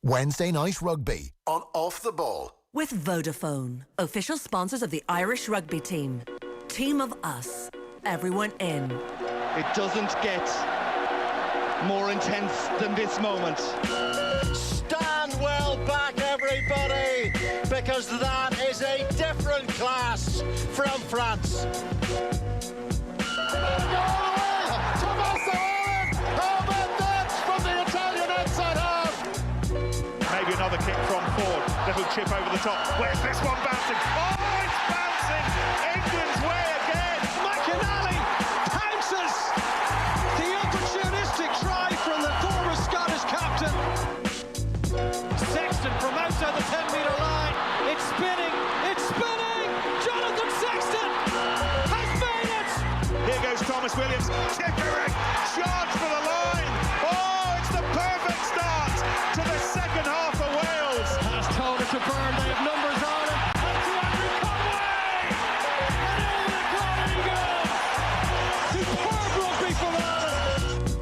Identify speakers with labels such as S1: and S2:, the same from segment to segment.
S1: Wednesday night rugby on Off the Ball.
S2: With Vodafone, official sponsors of the Irish rugby team. Team of us, everyone in.
S3: It doesn't get more intense than this moment.
S4: Stand well back, everybody, because that is a different class from France.
S3: Maybe another kick from Ford. Little chip over the top. Where's this one bouncing? Oh, it's bouncing! England's way again!
S4: McInally pounces! The opportunistic try from the former Scottish captain. Sexton from outside the 10-metre line. It's spinning! It's spinning! Jonathan Sexton has made it!
S3: Here goes Thomas Williams. Tippering! Charge for the line! Oh, it's the perfect start to the second half of Wales.
S4: Has told it to Byrne. They have numbers on it. And to Andrew Conway! And in the Superb rugby from Ireland!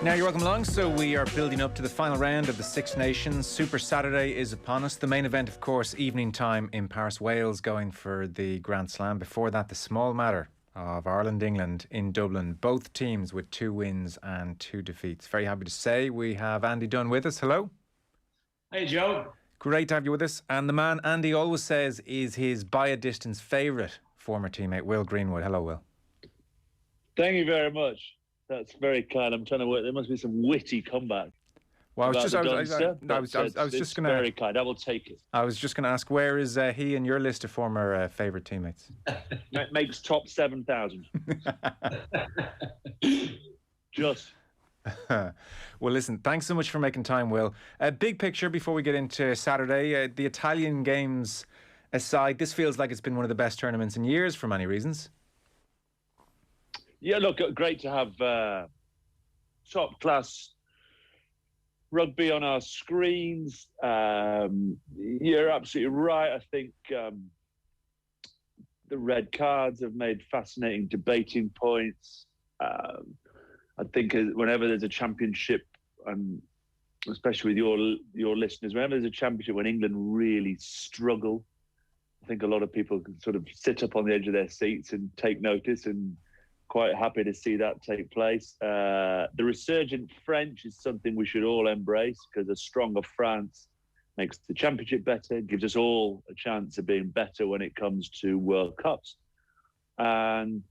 S5: Now you're welcome along. So we are building up to the final round of the Six Nations. Super Saturday is upon us. The main event, of course, evening time in Paris, Wales, going for the Grand Slam. Before that, the small matter of Ireland, England in Dublin. Both teams with 2 wins and 2 defeats. Very happy to say we have Andy Dunne with us. Hello.
S6: Hey, Joe.
S5: Great to have you with us. And the man Andy always says is his by a distance favourite former teammate, Will Greenwood. Hello, Will.
S6: Thank you very much. That's very kind. I'm trying to work. There must be some witty comeback.
S5: Well, I was
S6: It's
S5: just going to.
S6: Very kind. I will take it.
S5: I was just going to ask, where is he in your list of former favourite teammates?
S6: It makes top 7,000. Just.
S5: Well, listen, thanks so much for making time, Will. Big picture before we get into Saturday. The Italian games aside, this feels like it's been one of the best tournaments in years for many reasons.
S6: Yeah, look, great to have top class rugby on our screens. You're absolutely right. I think the red cards have made fascinating debating points. I think whenever there's a championship, and especially with your listeners, whenever there's a championship when England really struggle, I think a lot of people can sort of sit up on the edge of their seats and take notice, and quite happy to see that take place. The resurgent French is something we should all embrace, because a stronger France makes the championship better, gives us all a chance of being better when it comes to World Cups. And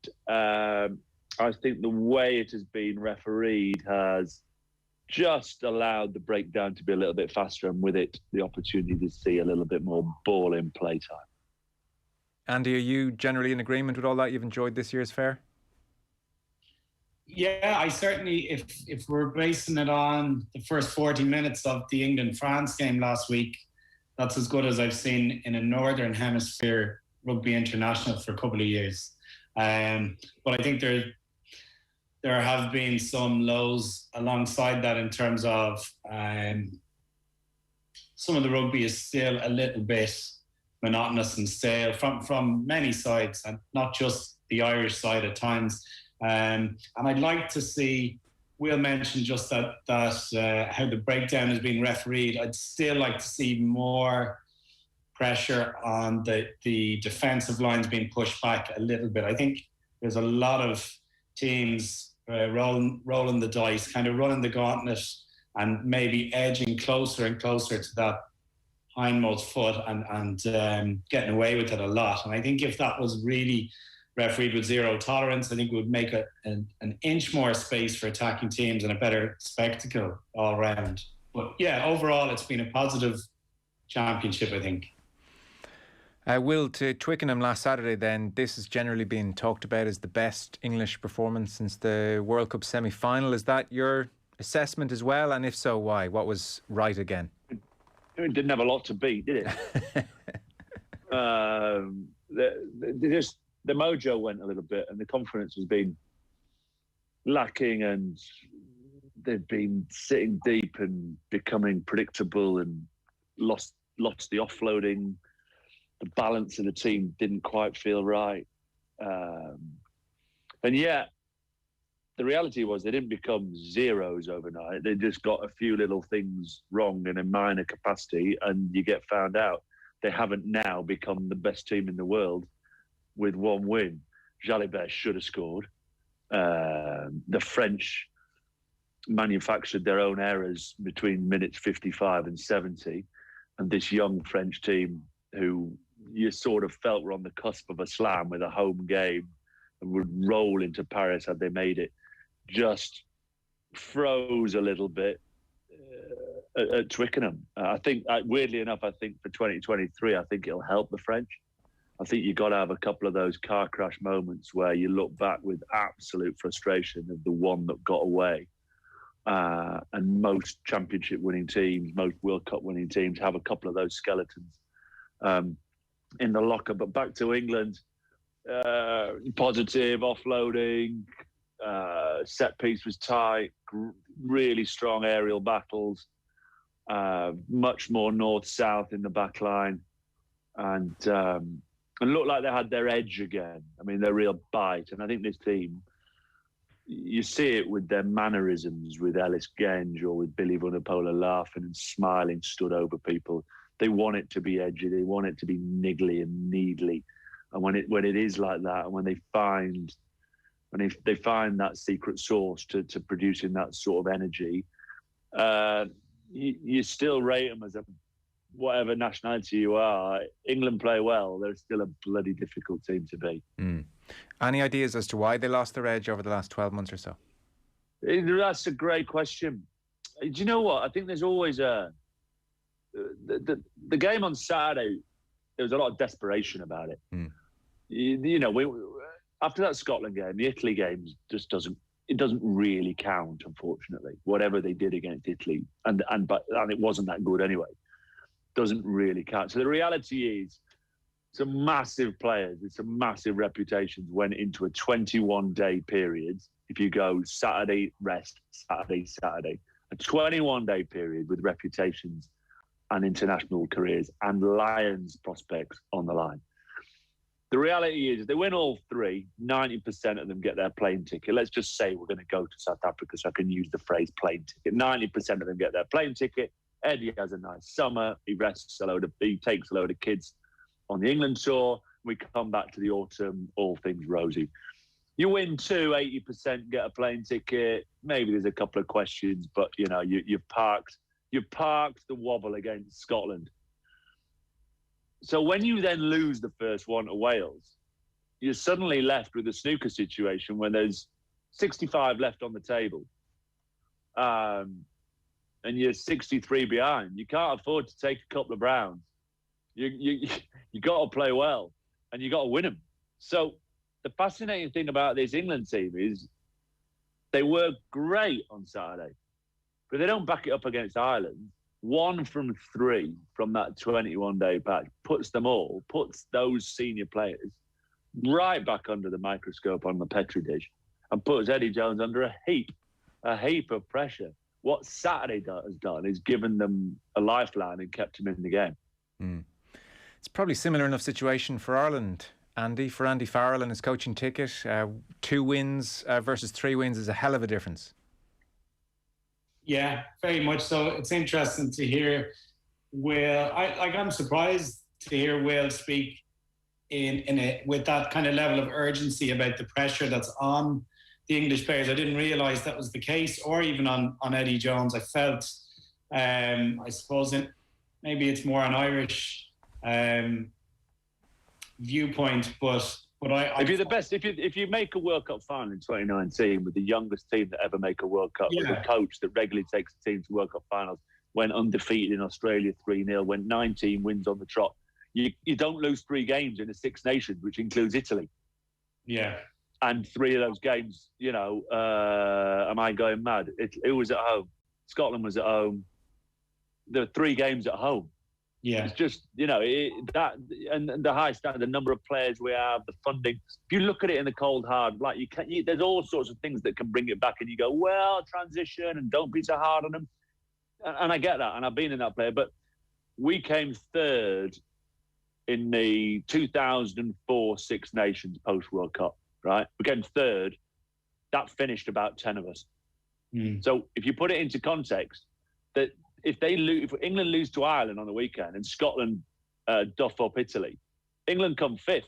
S6: I think the way it has been refereed has just allowed the breakdown to be a little bit faster, and with it, the opportunity to see a little bit more ball in play time.
S5: Andy, are you generally in agreement with all that? You've enjoyed this year's fair?
S7: Yeah, I certainly, if we're basing it on the first 40 minutes of the England-France game last week, that's as good as I've seen in a Northern Hemisphere rugby international for a couple of years. But I think there have been some lows alongside that in terms of some of the rugby is still a little bit monotonous and stale from many sides, and not just the Irish side at times. And I'd like to see, Will mention just that how the breakdown is being refereed. I'd still like to see more pressure on the defensive lines being pushed back a little bit. I think there's a lot of teams rolling the dice, kind of running the gauntlet and maybe edging closer and closer to that hindmost foot and getting away with it a lot. And I think if that was really refereed with zero tolerance, I think it would make an inch more space for attacking teams and a better spectacle all round. But yeah, overall, it's been a positive championship, I think.
S5: Will, to Twickenham last Saturday then, this has generally been talked about as the best English performance since the World Cup semi-final. Is that your assessment as well? And if so, why? What was right again?
S6: It didn't have a lot to beat, did it? The mojo went a little bit, and the confidence has been lacking, and they've been sitting deep and becoming predictable and lost the offloading. The balance of the team didn't quite feel right. And yet, the reality was they didn't become zeros overnight. They just got a few little things wrong in a minor capacity, and you get found out. They haven't now become the best team in the world with one win. Jalibert should have scored. The French manufactured their own errors between minutes 55 and 70. And this young French team, who you sort of felt were on the cusp of a slam with a home game and would roll into Paris had they made it, just froze a little bit at Twickenham. I think, weirdly enough, I think for 2023, I think it'll help the French. I think you've got to have a couple of those car crash moments where you look back with absolute frustration of the one that got away. And most championship winning teams, most World Cup winning teams have a couple of those skeletons in the locker. But back to England, positive, offloading, set piece was tight, really strong aerial battles, much more north-south in the back line. And looked like they had their edge again. I mean, their real bite. And I think this team, you see it with their mannerisms, with Ellis Genge or with Billy Vunipola laughing and smiling, stood over people. They want it to be edgy. They want it to be niggly and needly. And when it is like that, and when they find that secret sauce to producing that sort of energy, you still rate them as a whatever nationality you are. England play well. They're still a bloody difficult team to beat.
S5: Any ideas as to why they lost their edge over the last 12 months or so?
S6: That's a great question. Do you know what? I think there's always the game on Saturday, there was a lot of desperation about it. You know, after that Scotland game, the Italy game just doesn't really count, unfortunately. Whatever they did against Italy, and it wasn't that good anyway, doesn't really count. So the reality is, some massive players with some massive reputations went into a 21-day period. If you go Saturday, rest, Saturday, a 21-day period with reputations and international careers and Lions prospects on the line. The reality is, if they win all three, 90% of them get their plane ticket. Let's just say we're going to go to South Africa, so I can use the phrase plane ticket. 90% of them get their plane ticket. Eddie has a nice summer. He takes a load of kids on the England tour. We come back to the autumn, all things rosy. You win 80% get a plane ticket. Maybe there's a couple of questions, but you know, you've parked the wobble against Scotland. So when you then lose the first one to Wales, you're suddenly left with a snooker situation where there's 65 left on the table. And you're 63 behind. You can't afford to take a couple of browns. You got to play well, and you got to win them. So the fascinating thing about this England team is they were great on Saturday, but they don't back it up against Ireland. 1 from 3 from that 21-day patch puts those senior players right back under the microscope on the Petri dish and puts Eddie Jones under a heap of pressure. What Saturday has done is given them a lifeline and kept them in the game.
S5: It's probably a similar enough situation for Ireland, Andy. For Andy Farrell and his coaching ticket, 2 wins versus 3 wins is a hell of a difference.
S7: Yeah, very much so. It's interesting to hear Will. I'm surprised to hear Will speak with that kind of level of urgency about the pressure that's on the English players. I didn't realise that was the case, or even on Eddie Jones. I felt, I suppose, maybe it's more an Irish viewpoint, but
S6: if you're the best, if you make a World Cup final in 2019 with the youngest team that ever make a World Cup, with a coach that regularly takes the team to World Cup finals, went undefeated in Australia 3-0, went 19 wins on the trot, you don't lose 3 games in the Six Nations, which includes Italy.
S7: Yeah.
S6: And 3 of those games, you know, am I going mad? It was at home. Scotland was at home. There were 3 games at home.
S7: Yeah.
S6: It's just, you know, and the high standard, the number of players we have, the funding. If you look at it in the cold hard, like there's all sorts of things that can bring it back, and you go, well, transition and don't be so hard on them. And I get that, and I've been in that player, but we came 3rd in the 2004 Six Nations post-World Cup, right? We came 3rd, that finished about 10 of us. So if you put it into context, that if England lose to Ireland on the weekend and Scotland duff up Italy, England come 5th.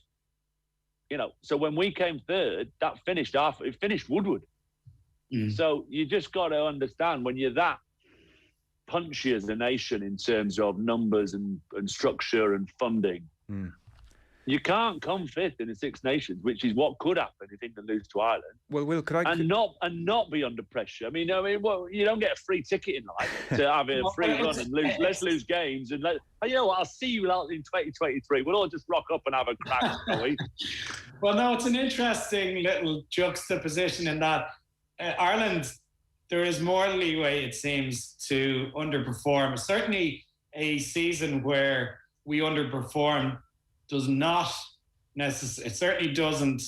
S6: So when we came 3rd, that finished it finished Woodward. So you just got to understand, when you're that punchy as a nation in terms of numbers and structure and funding, you can't come 5th in the Six Nations, which is what could happen if England lose to Ireland.
S5: Well, Will,
S6: not be under pressure. I mean, you don't get a free ticket in life to have a free run and lose. Let's lose games and you know what? I'll see you out in 2023. We'll all just rock up and have a crack, shall we?
S7: Well, no, it's an interesting little juxtaposition in that Ireland, there is more leeway, it seems, to underperform. Certainly a season where we underperform does not necessarily, it certainly doesn't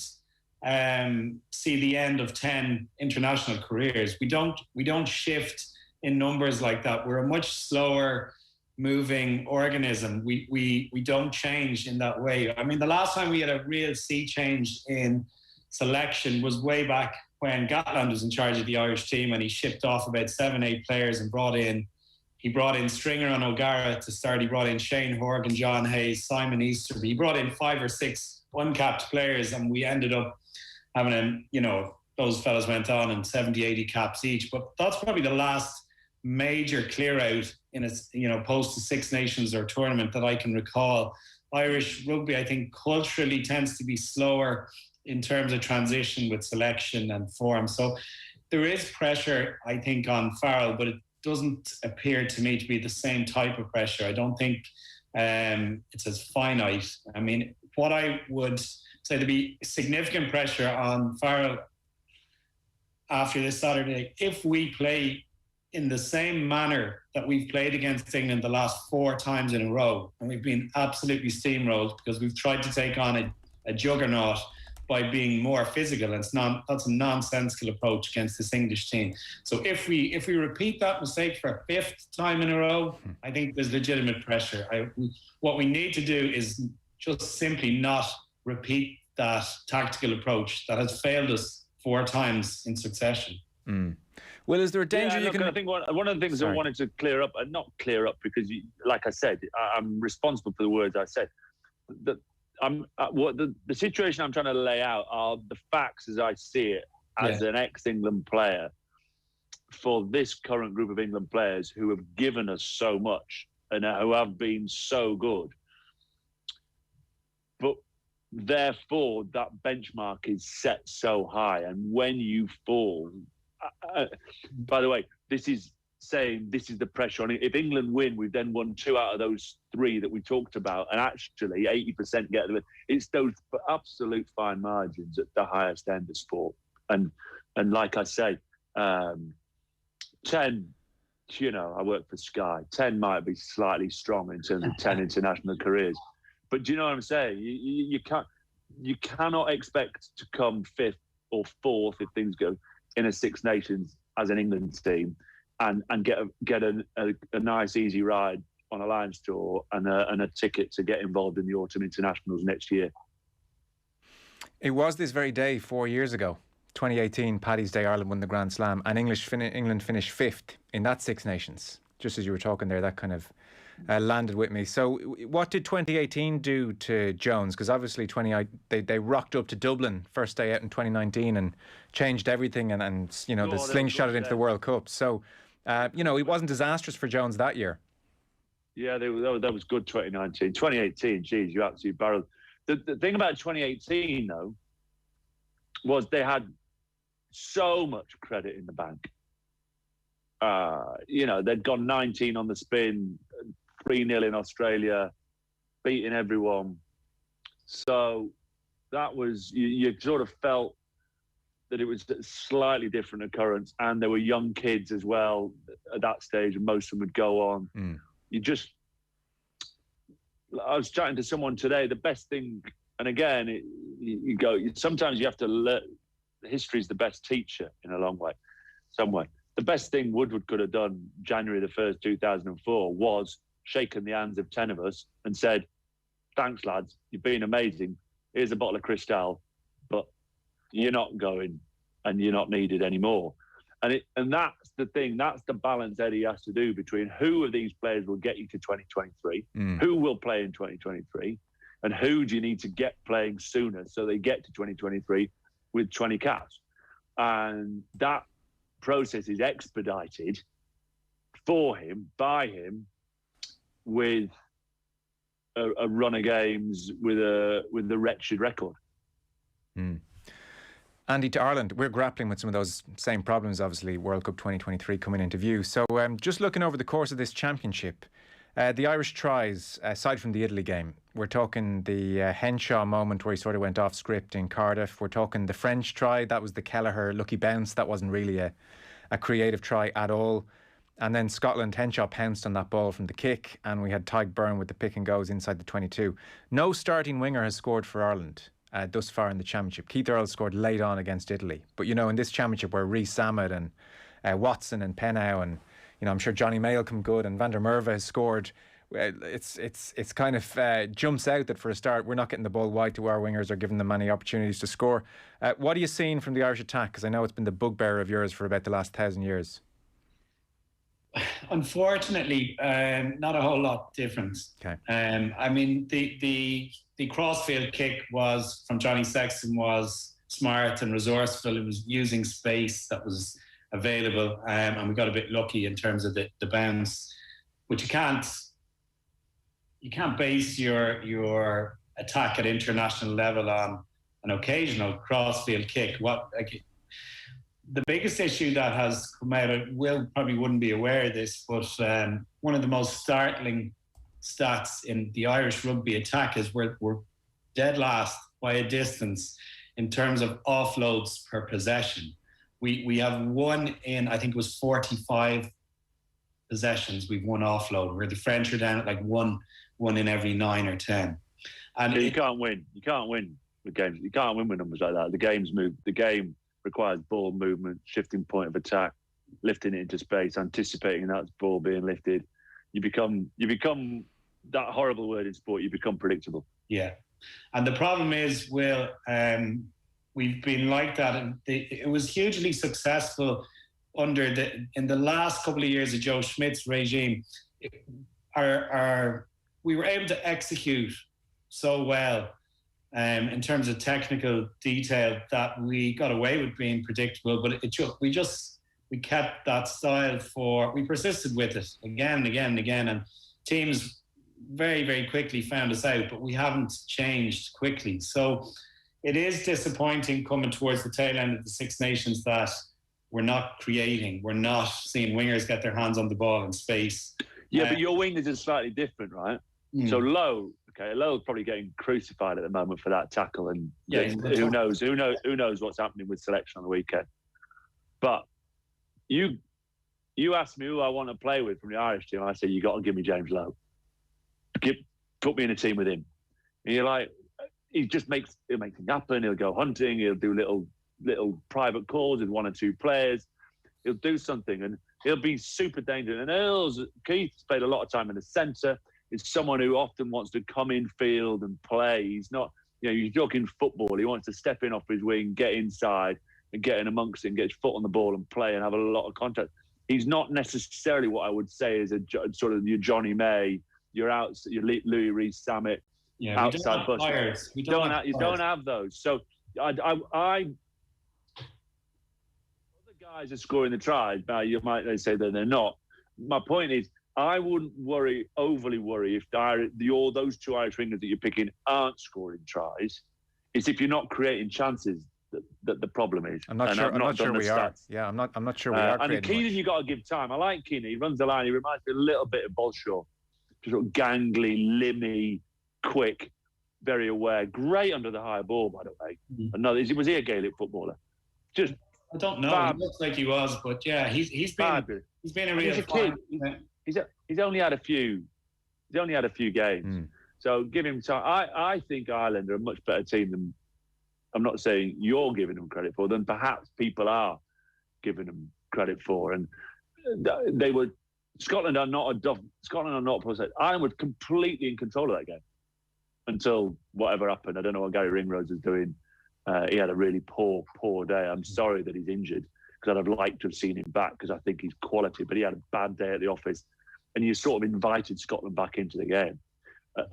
S7: see the end of 10 international careers. We don't shift in numbers like that. We're a much slower moving organism. We don't change in that way. I mean, the last time we had a real sea change in selection was way back when Gatland was in charge of the Irish team, and he shipped off about 7-8 players and he brought in Stringer and O'Gara to start. He brought in Shane Horgan, John Hayes, Simon Easterby. He brought in 5 or 6 uncapped players, and we ended up having those fellas went on in 70, 80 caps each. But that's probably the last major clear out in a post the Six Nations or tournament that I can recall. Irish rugby, I think, culturally tends to be slower in terms of transition with selection and form. So there is pressure, I think, on Farrell, but it doesn't appear to me to be the same type of pressure. I don't think it's as finite. I mean, what I would say to be significant pressure on Farrell after this Saturday, if we play in the same manner that we've played against England the last 4 times in a row, and we've been absolutely steamrolled because we've tried to take on a juggernaut by being more physical. That's a nonsensical approach against this English team. So if we repeat that mistake for a 5th time in a row, I think there's legitimate pressure. What we need to do is just simply not repeat that tactical approach that has failed us 4 times in succession.
S5: Well, is there a danger
S6: I think one of the things I wanted to clear up, and not clear up because, like I said, I'm responsible for the words I said. The situation I'm trying to lay out are the facts as I see it as an ex-England player for this current group of England players who have given us so much and who have been so good. But therefore, that benchmark is set so high. And when you fall, by the way, this is saying this is the pressure on it. If England win, we've then won 2 out of those 3 that we talked about, and actually 80% get them. It's those absolute fine margins at the highest end of sport. And like I say, 10, I work for Sky. 10 might be slightly strong in terms of 10 international careers. But do you know what I'm saying? You cannot expect to come 5th or 4th if things go in a Six Nations as an England team and get a nice easy ride on a Lions tour and a ticket to get involved in the autumn internationals next year.
S5: It was this very day 4 years ago, 2018, Paddy's Day, Ireland won the Grand Slam, and England finished 5th in that Six Nations. Just as you were talking there, that kind of landed with me. So what did 2018 do to Jones? Because obviously they rocked up to Dublin first day out in 2019 and changed everything and they slingshot it into the World Cup. So, it wasn't disastrous for Jones that year.
S6: Yeah, that was good 2019. 2018, geez, you absolutely barreled. The thing about 2018, though, was they had so much credit in the bank. They'd gone 19 on the spin, 3-0 in Australia, beating everyone. So that was, you sort of felt that it was a slightly different occurrence. And there were young kids as well at that stage, and most of them would go on. I was chatting to someone today, the best thing, and again, sometimes you have to learn, history is the best teacher in a long way, some way. The best thing Woodward could have done January the 1st, 2004 was shaken the hands of 10 of us and said, thanks, lads, you've been amazing. Here's a bottle of Cristal, but you're not going and you're not needed anymore. And that's the thing. That's the balance Eddie has to do between who of these players will get you to 2023, who will play in 2023, and who do you need to get playing sooner so they get to 2023 with 20 caps. And that process is expedited for him, by him, with a run of games with a wretched record.
S5: Andy, to Ireland, we're grappling with some of those same problems, obviously, World Cup 2023 coming into view. So just looking over the course of this championship, the Irish tries, aside from the Italy game, we're talking the Henshaw moment where he sort of went off script in Cardiff. We're talking the French try, that was the Kelleher lucky bounce. That wasn't really a creative try at all. And then Scotland, Henshaw pounced on that ball from the kick, and we had Tyke Byrne with the pick and goes inside the 22. No starting winger has scored for Ireland thus far in the championship. Keith Earl scored late on against Italy. But, you know, in this championship where Rhys Sammet and Watson and Pennow and, you know, I'm sure Johnny May will come good and Van der Merwe has scored. It's kind of jumps out that for a start we're not getting the ball wide to our wingers or giving them many opportunities to score. What are you seeing from the Irish attack? Because I know it's been the bugbear of yours for about the last 1,000 years.
S7: Unfortunately, not a whole lot different.
S5: Okay.
S7: I mean, the crossfield kick was from Johnny Sexton was smart and resourceful. It was using space that was available, and we got a bit lucky in terms of the bounce. But you can't base your attack at international level on an occasional crossfield kick. The biggest issue that has come out of, Will probably wouldn't be aware of this, but one of the most startling stats in the Irish rugby attack is we're dead last by a distance in terms of offloads per possession. We have one in, I think it was 45 possessions, we've one offload, where the French are down at like one in every 9 or 10. And
S6: you can't win. You can't win with games. You can't win with numbers like that. The game requires ball movement, shifting point of attack, lifting it into space, anticipating that ball being lifted. You become that horrible word in sport. You become predictable.
S7: Yeah, and the problem is, Will, we've been like that, and it was hugely successful in the last couple of years of Joe Schmidt's regime. We were able to execute so well in terms of technical detail that we got away with being predictable, but we kept that style we persisted with it again and again and again, and teams very, very quickly found us out, but we haven't changed quickly. So it is disappointing coming towards the tail end of the Six Nations that we're not creating, we're not seeing wingers get their hands on the ball in space.
S6: Yeah, but your wingers are slightly different, right? So Lowe's probably getting crucified at the moment for that tackle, and who knows what's happening with selection on the weekend. But you asked me who I want to play with from the Irish team. I said, you got to give me James Lowe. Put me in a team with him. And you're like, he'll make things happen. He'll go hunting. He'll do little private calls with one or two players. He'll do something, and he'll be super dangerous. And Keith's played a lot of time in the centre. It's someone who often wants to come in field and play. He's not, you're talking football. He wants to step in off his wing, get inside and get in amongst it and get his foot on the ball and play and have a lot of contact. He's not necessarily what I would say is a sort of your Johnny May, your Louis Rhys Sammet, outside bus. You don't have those. So other guys are scoring the tries. Now you might say that they're not. My point is, I wouldn't overly worry if those two Irish wingers that you're picking aren't scoring tries. It's if you're not creating chances that the problem is.
S5: I'm not sure we are. Yeah, I'm not sure we are.
S6: And Keenan, you got to give time. I like Keenan. He runs the line. He reminds me a little bit of Bolshaw. Just sort of gangly, limmy, quick, very aware. Great under the high ball, by the way. Was he a Gaelic footballer? Just
S7: I don't know. Bad. He looks like he was, but yeah, he's been a real kid.
S6: He's only had a few. He's only had a few games, so give him time. I think Ireland are a much better team than. I'm not saying you're giving them credit for, than perhaps people are giving them credit for. And Scotland are not a process. Ireland was completely in control of that game until whatever happened. I don't know what Gary Ringrose is doing He had a really poor day. I'm sorry that he's injured, because I'd have liked to have seen him back, because I think he's quality, but he had a bad day at the office. And you sort of invited Scotland back into the game.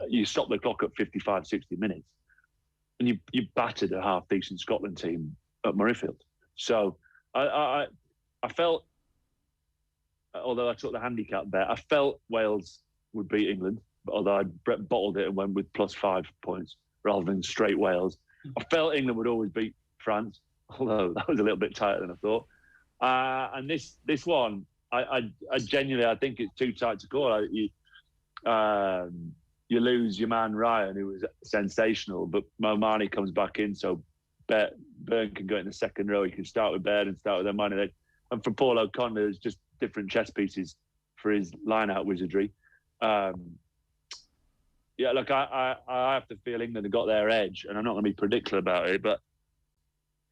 S6: You stopped the clock at 55, 60 minutes, and you battered a half-decent Scotland team at Murrayfield. So I felt, although I took the handicap bet, I felt Wales would beat England, although I bottled it and went with +5 points rather than straight Wales. I felt England would always beat France, although that was a little bit tighter than I thought. And this one, I genuinely, I think it's too tight to call. You lose your man Ryan, who was sensational, but Mo Marnie comes back in, so Byrne can go in the second row. He can start with Baird and start with Marnie. And for Paul O'Connor, there's just different chess pieces for his line-out wizardry. Yeah, look, I have to feel England have got their edge, and I'm not going to be predictable about it, but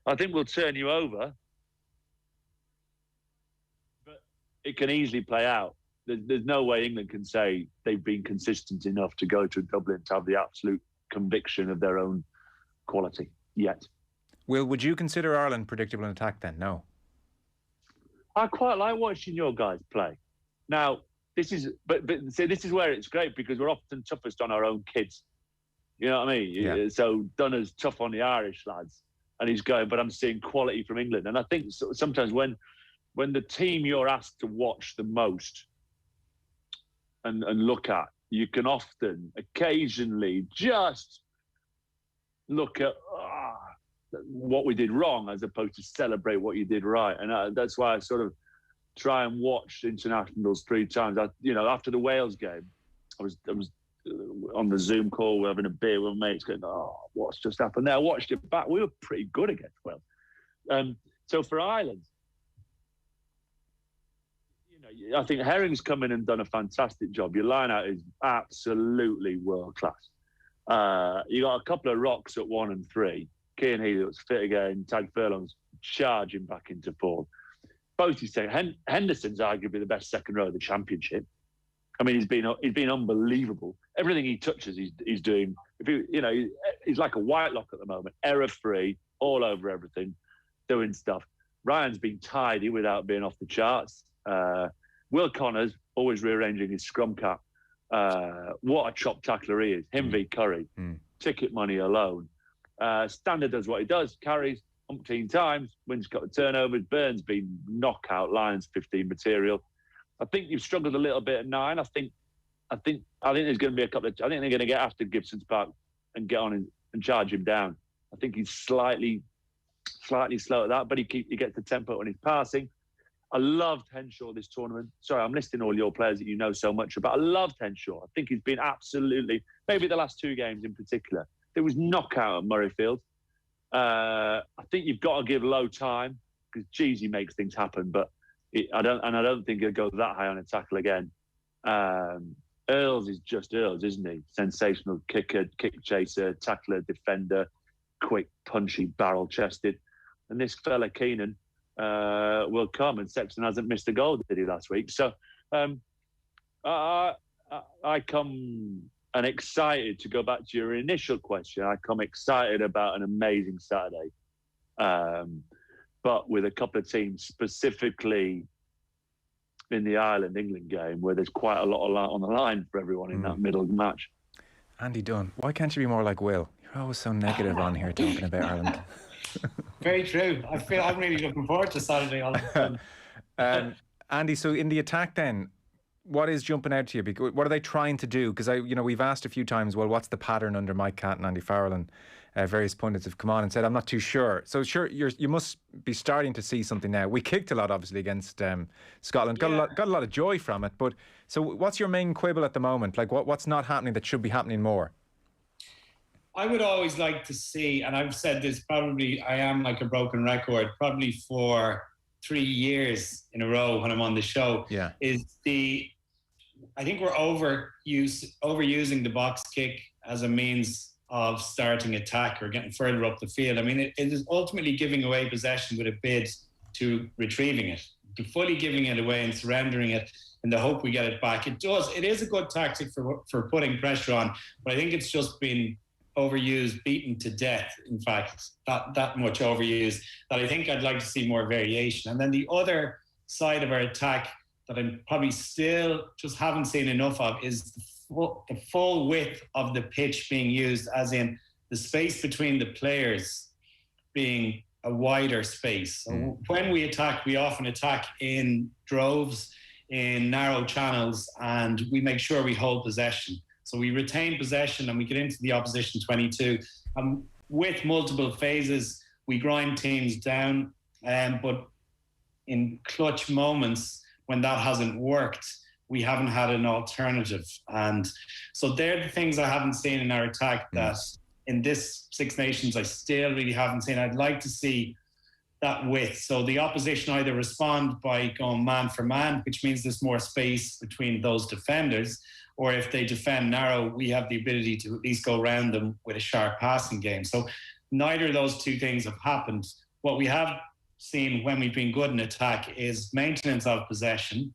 S6: I think we'll turn you over. But it can easily play out. There's no way England can say they've been consistent enough to go to Dublin to have the absolute conviction of their own quality yet.
S5: Will, would you consider Ireland predictable in attack then? No.
S6: I quite like watching your guys play. Now, this is where it's great, because we're often toughest on our own kids. You know what I mean?
S5: Yeah.
S6: So Dunner's tough on the Irish lads, and he's going, but I'm seeing quality from England. And I think sometimes when the team you're asked to watch the most and look at, you can often, occasionally, just look at what we did wrong as opposed to celebrate what you did right. And that's why I sort of try and watch internationals 3 times. After the Wales game, I was on the Zoom call, we're having a beer with mates going, what's just happened there? I watched it back. We were pretty good against Wales. So for Ireland, I think Herring's come in and done a fantastic job. Your line-out is absolutely world-class. You got a couple of rocks at 1 and 3. Cian Healy was fit again. Tadhg Furlong's charging back into form. Both you say Henderson's arguably the best second row of the championship. I mean, he's been unbelievable. Everything he touches, he's doing. He's like a Whitelock at the moment, error-free, all over everything, doing stuff. Ryan's been tidy without being off the charts. Will Connors always rearranging his scrum cap. What a chop tackler he is. Him v Curry. Ticket money alone. Standard does what he does, carries umpteen times, wins a couple of turnovers. Burns been knockout, Lions 15 material. I think you've struggled a little bit at 9. I think there's going to be a couple of. I think they're going to get after Gibson's Park and get on and charge him down. I think he's slightly slow at that, but he gets the tempo when he's passing. I loved Henshaw this tournament. Sorry, I'm listing all your players that you know so much about. I loved Henshaw. I think he's been absolutely, maybe the last 2 games in particular. There was knockout at Murrayfield. I think you've got to give Lowe time, because Jeezy makes things happen, but I don't think he'll go that high on a tackle again. Earls is just Earls, isn't he? Sensational kicker, kick chaser, tackler, defender, quick, punchy, barrel-chested. And this fella, Keenan, will come, and Sexton hasn't missed a goal, did he, last week? So I come and excited, to go back to your initial question, I come excited about an amazing Saturday. But with a couple of teams, specifically in the Ireland-England game, where there's quite a lot on the line for everyone in that middle match.
S5: Andy Dunne, why can't you be more like Will? You're always so negative on here talking about Ireland.
S7: Very true. I'm really looking forward to Saturday.
S5: Andy, so in the attack then, what is jumping out to you? What are they trying to do? Because we've asked a few times, well, what's the pattern under Mike Catt and Andy Farrell? And various pundits have come on and said, I'm not too sure. So sure, you must be starting to see something now. We kicked a lot, obviously, against Scotland. Got a lot of joy from it. But so what's your main quibble at the moment? Like what's not happening that should be happening more?
S7: I would always like to see, and I've said this probably, I am like a broken record, probably for 3 years in a row when I'm on the show, I think we're overusing the box kick as a means of starting attack or getting further up the field. I mean, it is ultimately giving away possession with a bid to retrieving it, to fully giving it away and surrendering it in the hope we get it back. It is a good tactic for putting pressure on, but I think it's just been overused, beaten to death. In fact, that much overused that I think I'd like to see more variation. And then the other side of our attack that I'm probably still just haven't seen enough of is the full width of the pitch being used, as in the space between the players being a wider space. So when we attack, we often attack in droves, in narrow channels, and we make sure we hold possession. So we retain possession and we get into the opposition 22. With multiple phases, we grind teams down, but in clutch moments when that hasn't worked, we haven't had an alternative. And so they're the things I haven't seen in our attack that in this Six Nations I still really haven't seen. I'd like to see that width. So the opposition either respond by going man for man, which means there's more space between those defenders, or if they defend narrow, we have the ability to at least go around them with a sharp passing game. So neither of those two things have happened. What we have seen when we've been good in attack is maintenance of possession,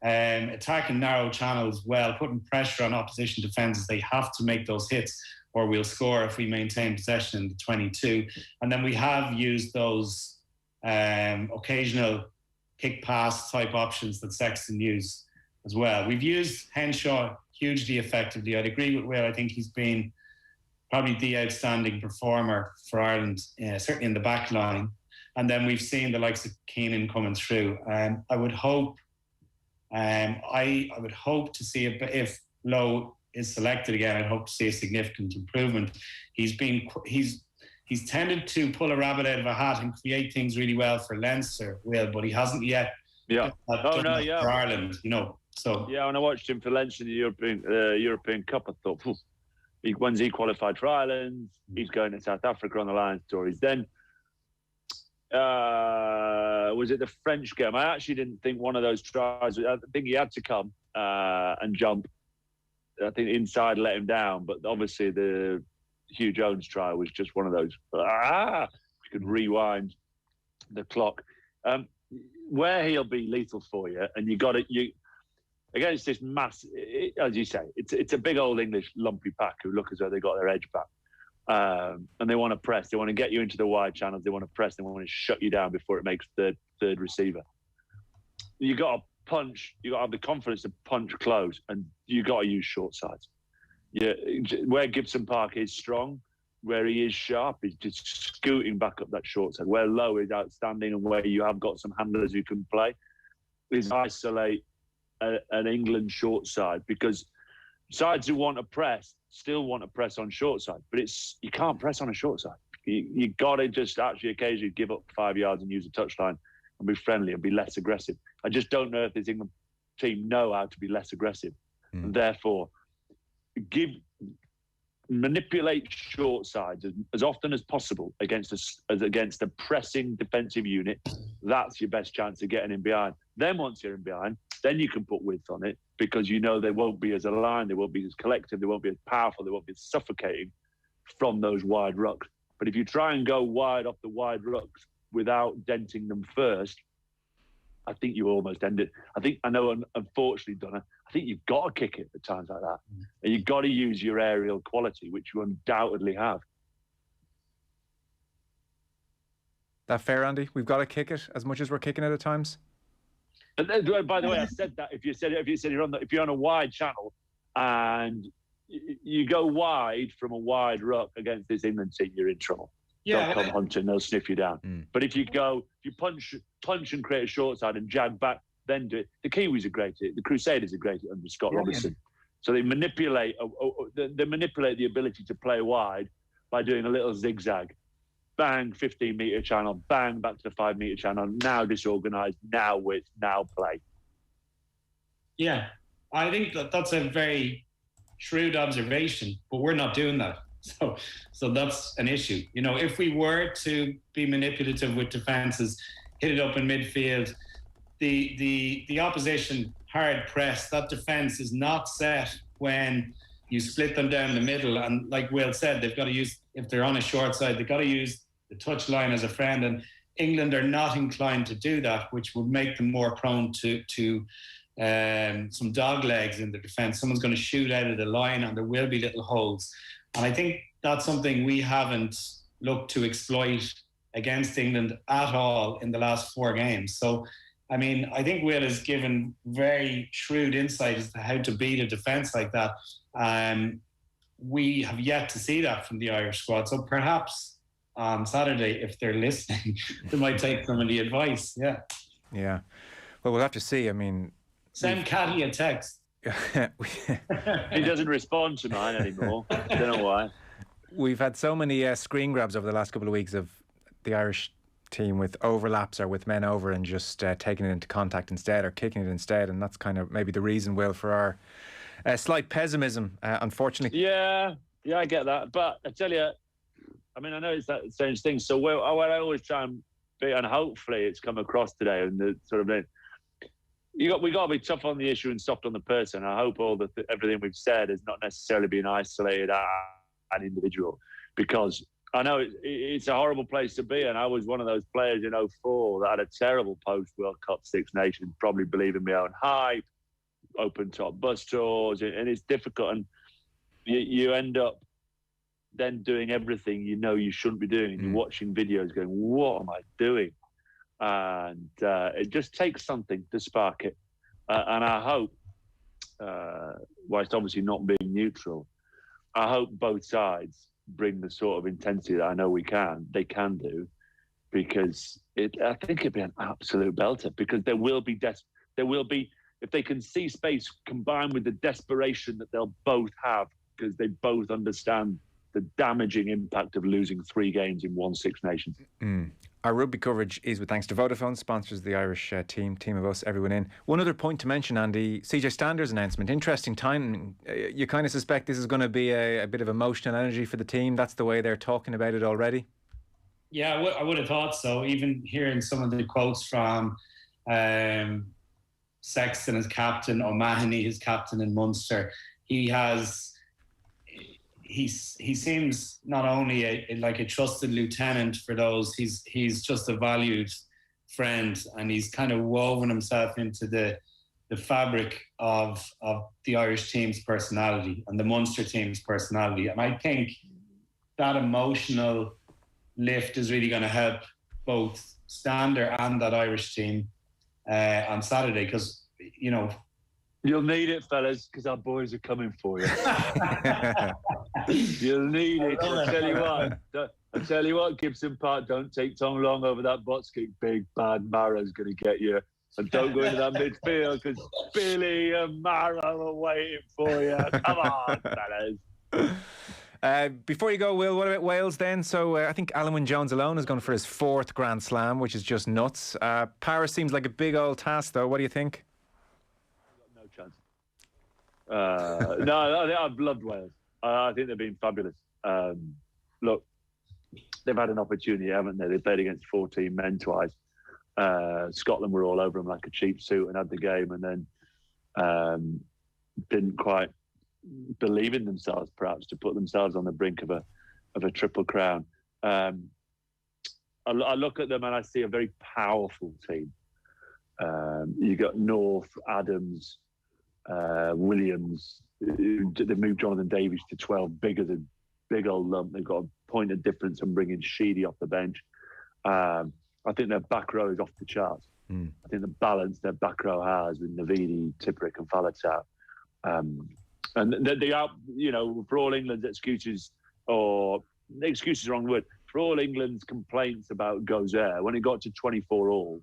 S7: attacking narrow channels well, putting pressure on opposition defences. They have to make those hits or we'll score if we maintain possession in the 22. And then we have used those occasional kick pass type options that Sexton used as well. We've used Henshaw hugely effectively. I'd agree with Will. I think he's been probably the outstanding performer for Ireland, certainly in the back line. And then we've seen the likes of Keenan coming through. I would hope to see if Lowe is selected again, I'd hope to see a significant improvement. He's tended to pull a rabbit out of a hat and create things really well for Leinster, Will, but he hasn't yet.
S6: Yeah.
S7: For Ireland, So
S6: yeah, when I watched him for Leinster in the European Cup, I thought, when's he qualified for Ireland? He's going to South Africa on the Lions tour. He's then was it the French game? I actually didn't think one of those tries. I think he had to come and jump. I think inside let him down, but obviously the Hugh Jones try was just one of those. You could rewind the clock. Where he'll be lethal for you, and you against this mass, as you say, it's a big old English lumpy pack who look as though they got their edge back, and they want to press. They want to get you into the wide channels. They want to press. They want to shut you down before it makes third receiver. You got to punch. You got to have the confidence to punch close, and you got to use short sides. Yeah, where Gibson Park is strong, where he is sharp, is just scooting back up that short side. Where Lowe is outstanding, and where you have got some handlers who can play, is isolate an England short side, because sides who want to press still want to press on short side, but you can't press on a short side. You got to just actually occasionally give up 5 yards and use a touchline and be friendly and be less aggressive. I just don't know if this England team know how to be less aggressive, and therefore manipulate short sides as often as possible against a pressing defensive unit. That's your best chance of getting in behind. Then once you're in behind, then you can put width on it, because you know they won't be as aligned, they won't be as collective, they won't be as powerful, they won't be as suffocating from those wide rucks. But if you try and go wide off the wide rucks without denting them first, I think you almost end it. I know, unfortunately, Donna, I think you've got to kick it at times like that. And you've got to use your aerial quality, which you undoubtedly have.
S5: That fair, Andy? We've got to kick it as much as we're kicking it at times?
S6: And then, by the way, I said that if you're on a wide channel and you go wide from a wide ruck against this England team, you're in trouble.
S7: Yeah,
S6: they'll come hunting, they'll sniff you down. But if you punch and create a short side and jag back, then do it. The Kiwis are great at it. The Crusaders are great at it under Scott Robinson. So they manipulate the ability to play wide by doing a little zigzag. Bang, 15-metre channel, bang, back to the 5-metre channel, now disorganised, now width, now play.
S7: Yeah, I think that's a very shrewd observation, but we're not doing that. So that's an issue. If we were to be manipulative with defences, hit it up in midfield, the opposition hard press, that defence is not set when you split them down the middle. And like Will said, they've got to use, if they're on a short side, they've got to use the touch line as a friend. And England are not inclined to do that, which would make them more prone to some dog legs in the defence. Someone's going to shoot out of the line and there will be little holes. And I think that's something we haven't looked to exploit against England at all in the last 4 games. So, I mean, I think Will has given very shrewd insight as to how to beat a defence like that. We have yet to see that from the Irish squad. So perhaps on Saturday, if they're listening, they might take some of the advice. Yeah.
S5: Yeah. Well, we'll have to see. I mean,
S7: send Caddy a text.
S6: He doesn't respond to mine anymore. I don't know why.
S5: We've had so many screen grabs over the last couple of weeks of the Irish team with overlaps or with men over and just taking it into contact instead or kicking it instead, and that's kind of maybe the reason, Will, for our slight pessimism, unfortunately.
S6: Yeah, I get that, but I tell you, I mean, I know it's that strange thing. So what I always try and be, and hopefully it's come across today, and the sort of we got to be tough on the issue and soft on the person. I hope everything we've said has not necessarily been isolated at an individual, because I know it's a horrible place to be, and I was one of those players in 2004 that had a terrible post-World Cup Six Nations, probably believing my own hype, open top bus tours, and it's difficult, and you end up then doing everything you shouldn't be doing. You're watching videos going, what am I doing? And it just takes something to spark it. And I hope, whilst obviously not being neutral, I hope both sides bring the sort of intensity that I know they can do, because I think it'd be an absolute belter, because there will be, if they can see space combined with the desperation that they'll both have, because they both understand the damaging impact of losing 3 games in one Six Nations.
S5: Our rugby coverage is with thanks to Vodafone, sponsors the Irish team of us, everyone in. One other point to mention, Andy, CJ Stander's announcement, interesting timing. You kind of suspect this is going to be a bit of emotional energy for the team. That's the way they're talking about it already.
S7: Yeah, I would have thought so. Even hearing some of the quotes from Sexton as captain, O'Mahony as captain in Munster, he seems not only a trusted lieutenant for those, he's just a valued friend, and he's kind of woven himself into the fabric of the Irish team's personality and the Munster team's personality. And I think that emotional lift is really going to help both Stander and that Irish team on Saturday, because,
S6: you'll need it, fellas, because our boys are coming for you. You'll need it. I tell you what, Gibson Park, don't take too long over that box kick. Big bad Mara's going to get you. And don't go into that midfield, because Billy and Mara are waiting for you. Come on, fellas.
S5: Before you go, Will, what about Wales then? So I think Alan Wynne-Jones alone has gone for his 4th Grand Slam, which is just nuts. Paris seems like a big old task, though. What do you think?
S6: No chance. No, I've loved Wales. I think they've been fabulous. Look, they've had an opportunity, haven't they? They played against 14 men twice. Scotland were all over them like a cheap suit and had the game, and then didn't quite believe in themselves, perhaps, to put themselves on the brink of a triple crown. I look at them and I see a very powerful team. You got North, Adams, Williams. They've moved Jonathan Davies to 12, big old lump. They've got a point of difference from bringing Sheedy off the bench. I think their back row is off the charts. I think the balance their back row has with Navidi, Tipperick and Faletau. And they are, for all England's excuses, or excuses is the wrong word, for all England's complaints about Gozer, when it got to 24-all,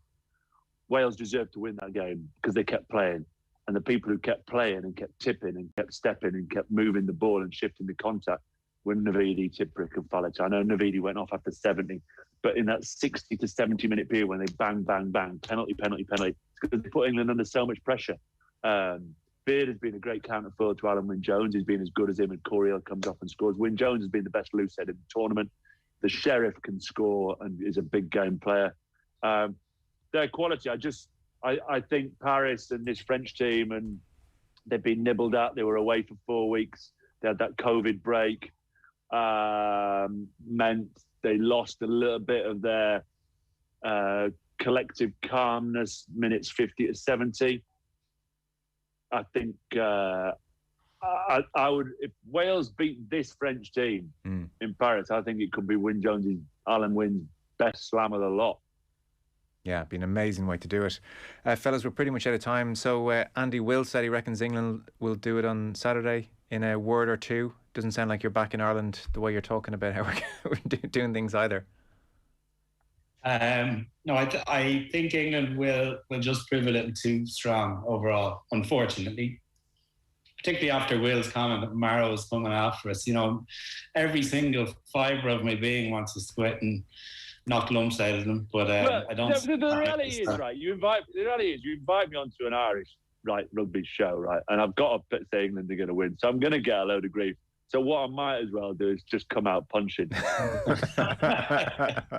S6: Wales deserved to win that game because they kept playing. And the people who kept playing and kept tipping and kept stepping and kept moving the ball and shifting the contact were Navidi, Tipperick and Faletau. I know Navidi went off after 70, but in that 60 to 70 minute period when they bang, bang, bang, penalty, penalty, penalty, it's because they put England under so much pressure. Beard has been a great counterfoil to Alan Wynne-Jones. He's been as good as him, and Coryell comes off and scores. Wynne-Jones has been the best loose head in the tournament. The Sheriff can score and is a big game player. Their quality, I think Paris and this French team, and they've been nibbled at. They were away for 4 weeks. They had that COVID break. Meant they lost a little bit of their collective calmness, minutes 50 to 70. I think I would, if Wales beat this French team in Paris, I think it could be Alan Wynn's best slam of the lot.
S5: Yeah, it'd be an amazing way to do it. Fellas, we're pretty much out of time. So Andy Will said he reckons England will do it on Saturday in a word or two. Doesn't sound like you're back in Ireland the way you're talking about how we're doing things either.
S7: No, I think England will just prove a little too strong overall, unfortunately. Particularly after Will's comment that Maro's coming after us. You know, every single fibre of my being wants to quit and knock lumps out of them. But I don't...
S6: The reality is, right, you invite me onto an Irish rugby show, right, and I've got to say England are going to win. So I'm going to get a load of grief. So what I might as well do is just come out punching.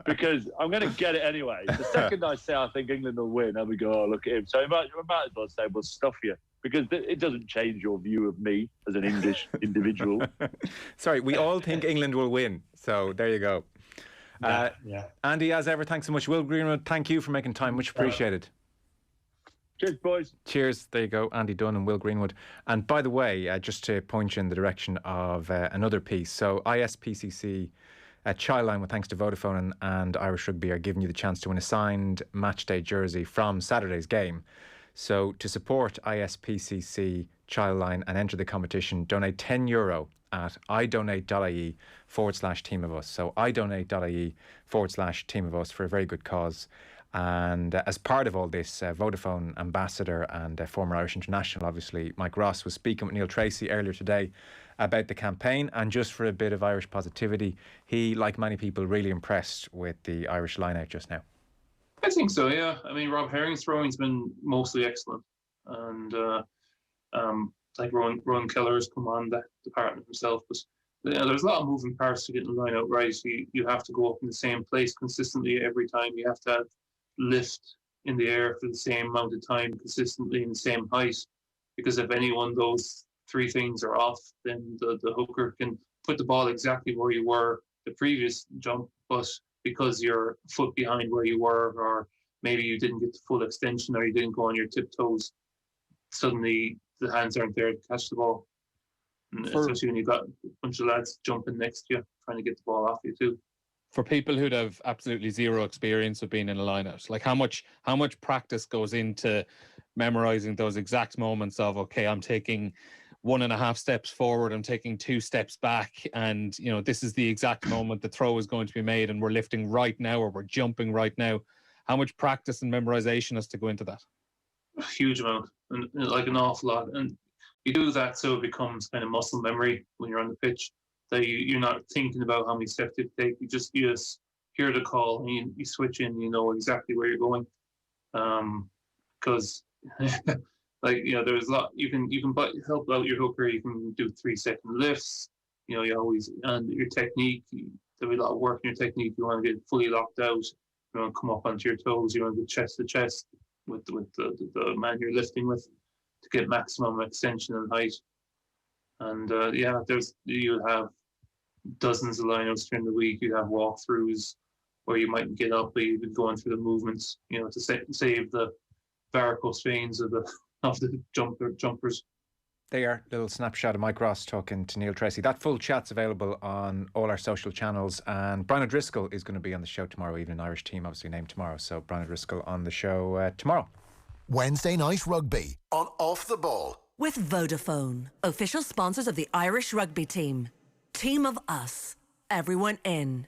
S6: Because I'm going to get it anyway. The second I say I think England will win, I'll be go, oh, look at him. So I might as well say, we'll stuff you. Because it doesn't change your view of me as an English individual.
S5: Sorry, we all think England will win. So there you go.
S7: Yeah.
S5: Andy, as ever, thanks so much. Will Greenwood, thank you for making time. Much appreciated.
S6: Cheers, boys.
S5: Cheers. There you go. Andy Dunne and Will Greenwood. And by the way, just to point you in the direction of another piece. So ISPCC Childline, with thanks to Vodafone and Irish Rugby, are giving you the chance to win a signed matchday jersey from Saturday's game. So to support ISPCC Childline and enter the competition, donate €10 at idonate.ie/Team of Us. So idonate.ie/Team of Us for a very good cause. And as part of all this, Vodafone ambassador and former Irish international, obviously, Mike Ross, was speaking with Neil Tracy earlier today about the campaign. And just for a bit of Irish positivity, he, like many people, really impressed with the Irish line-out just now.
S8: I think so, yeah. I mean, Rob Herring's throwing's been mostly excellent. And like Rowan Keller has come on, the partner himself. But there's a lot of moving parts to getting the line out right. You have to go up in the same place consistently every time. You have to have lift in the air for the same amount of time consistently in the same height. Because if any one of those three things are off, then the hooker can put the ball exactly where you were the previous jump, but because you're a foot behind where you were, or maybe you didn't get the full extension, or you didn't go on your tiptoes, suddenly the hands aren't there to catch the ball. And especially when you've got a bunch of lads jumping next to you, trying to get the ball off you too.
S9: For people who'd have absolutely zero experience of being in a line-out, like how much practice goes into memorising those exact moments of, okay, I'm taking 1.5 steps forward, I'm taking 2 steps back, and this is the exact moment the throw is going to be made, and we're lifting right now, or we're jumping right now. How much practice and memorisation has to go into that?
S8: A huge amount, and like an awful lot. And you do that so it becomes kind of muscle memory when you're on the pitch, that you're not thinking about how many steps you take. You just hear the call and you switch in, you know exactly where you're going. Because there's a lot you can help out your hooker. You can do 3-second lifts. You always, and your technique, there'll be a lot of work in your technique. You want to get fully locked out. You want to come up onto your toes. You want to get chest to chest with the man you're lifting with to get maximum extension and height. And you have dozens of lineouts during the week. You have walkthroughs where you might get up, but you've been going through the movements, to save the varicose veins of the jumpers.
S5: There, little snapshot of Mike Ross talking to Neil Tracy. That full chat's available on all our social channels, and Brian O'Driscoll is going to be on the show tomorrow evening. Irish team obviously named tomorrow, so Brian O'Driscoll on the show tomorrow.
S1: Wednesday night rugby on Off the Ball.
S2: With Vodafone, official sponsors of the Irish rugby team. Team of us, everyone in.